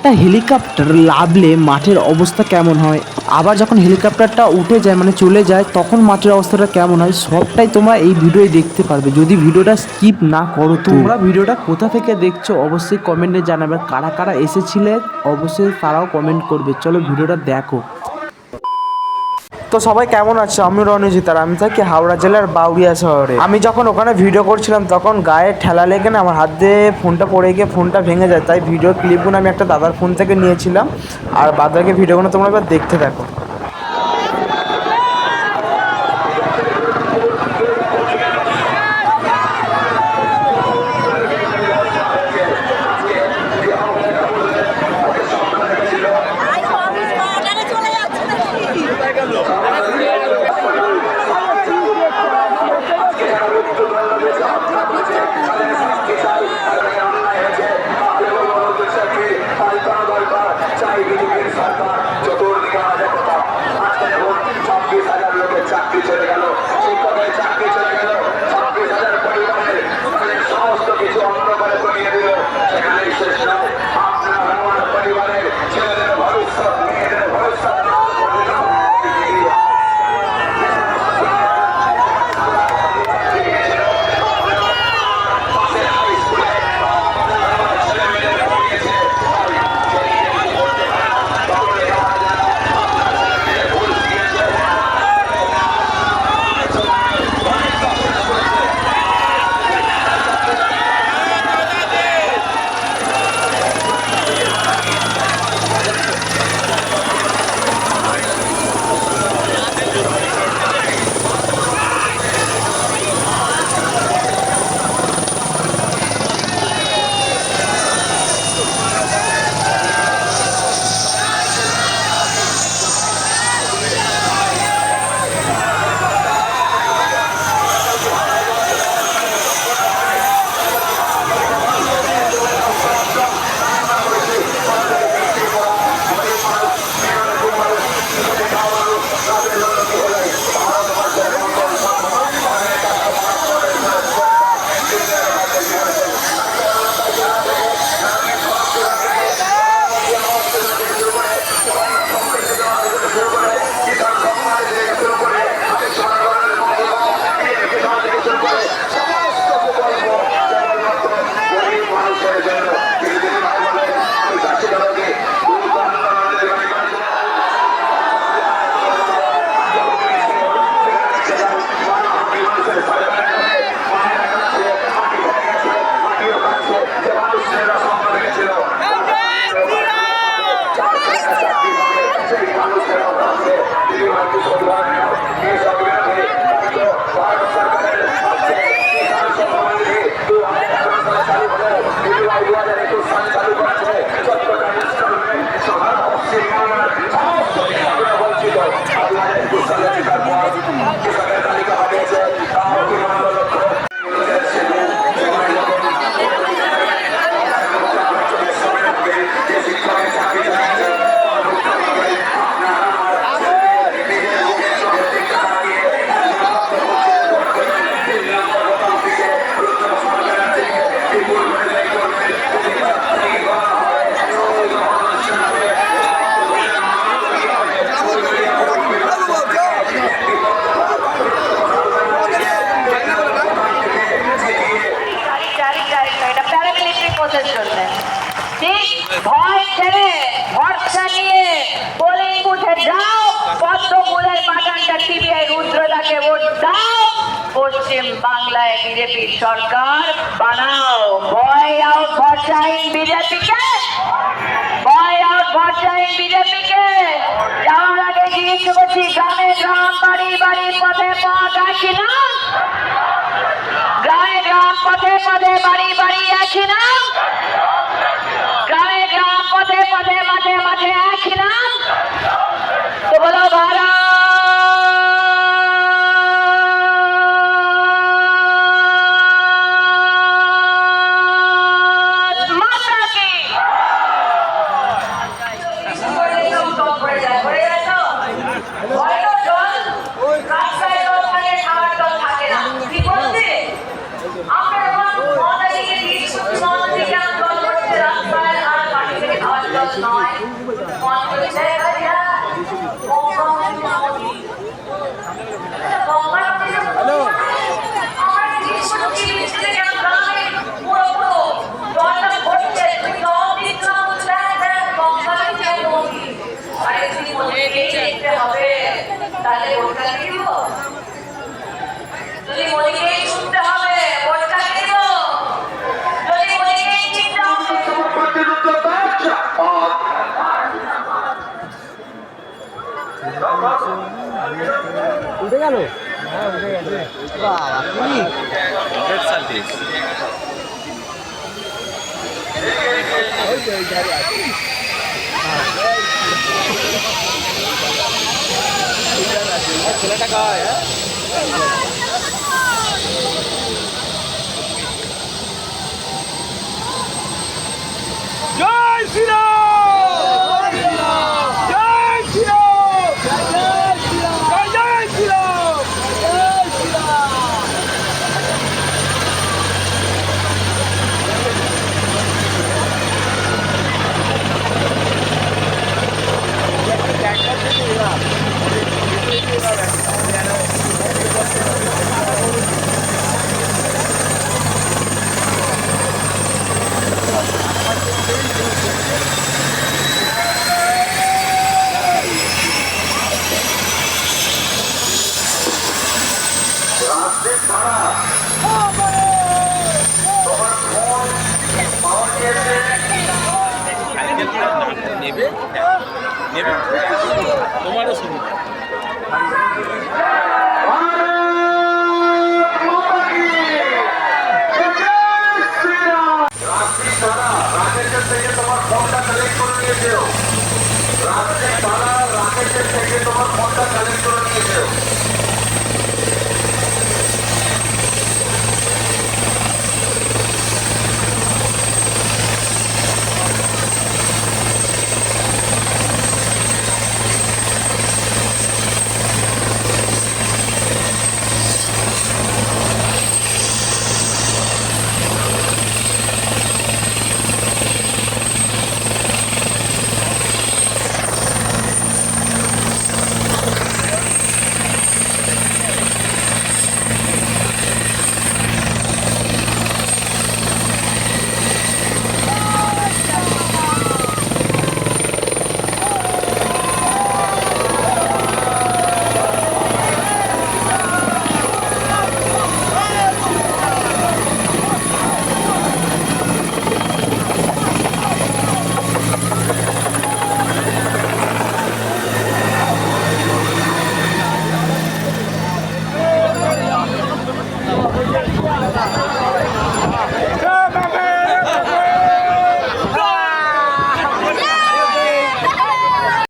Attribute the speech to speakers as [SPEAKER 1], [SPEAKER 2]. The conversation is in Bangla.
[SPEAKER 1] একটা হেলিকপ্টার লাভলে মাঠের অবস্থা কেমন হয়, আবার যখন হেলিকপ্টারটা উঠে যায় মানে চলে যায় তখন মাঠের অবস্থাটা কেমন হয়, সবটাই তোমরা এই ভিডিওয় দেখতে পারবে যদি ভিডিওটা স্কিপ না করো। তোমরা ভিডিওটা কোথা থেকে দেখছো অবশ্যই কমেন্টে জানাবে, কারা কারা এসেছিলে অবশ্যই তারাও কমেন্ট করবে। চলো ভিডিওটা দেখো। তো সবাই কেমন আছো? আমি রণজিৎ আর আমি থাকি হাওড়া জেলার বাউরিয়া শহরে। আমি যখন ওখানে ভিডিও করছিলাম তখন গায়ে ঠেলা লেগে না আমার হাত দিয়ে ফোনটা পড়ে গিয়ে ফোনটা ভেঙে যায়, তাই ভিডিও ক্লিপগুলো আমি একটা দাদার ফোন থেকে নিয়েছিলাম। আর বাদবাকি ভিডিওগুলো তোমরা এবার দেখতে থাকো।
[SPEAKER 2] ভয় ছেড়ে ভরসা নিয়ে পোলিং বুথে যাও, পদ্মফুলের বাগানটা টিভিআই রুদ্রদাকে ভোট দাও, পশ্চিম বাংলায় বিজেপির সরকার বানাও। ভয় আউট ভরসাহীন বিজেপিকে, ভয় আউট ভরসাহীন বিজেপিকে। যাওয়ার আগে জিজ্ঞেস করছি, গ্রামে গ্রাম বাড়ি বাড়ি পথে পথ আসি না, গ্রামে গ্রাম পথে পথে বাড়ি বাড়ি আসি না, গ্রামে গ্রাম পথে পথে মাঠে মাঠে আসি না। তো বলো ভারত মাতা কি। আমরা নয় মন্ত্রী সাহেবরা হ্যালো আমার জিনিস টিভি ছেলে কেন গ্রামে পুরো পুরো দলটা করছে তুমি দল দিচ্ছ গঙ্গায় কেন নদী আরে তুমি মোদিকে দেখতে হবে তাহলে ভোটটা দিব যদি মোদিকে শুনতে হবে ভোটটা দিব যদি মোদিকে চিনতে হবে
[SPEAKER 1] উঠে গেল? হ্যাঁ উঠে গেছে। বাবা কি
[SPEAKER 3] রকেট সার্ভিস ছেলেটা কয়
[SPEAKER 4] জয় শ্রীরাম জয় শ্রীরাম জয় শ্রীরাম জয় শ্রীরাম জয় শ্রীরাম
[SPEAKER 3] নেবে নেবে তোমারও সুবিধা
[SPEAKER 5] রাকেশের থেকে তোমার ফোনটা কালেক্ট করে নিয়েছিল।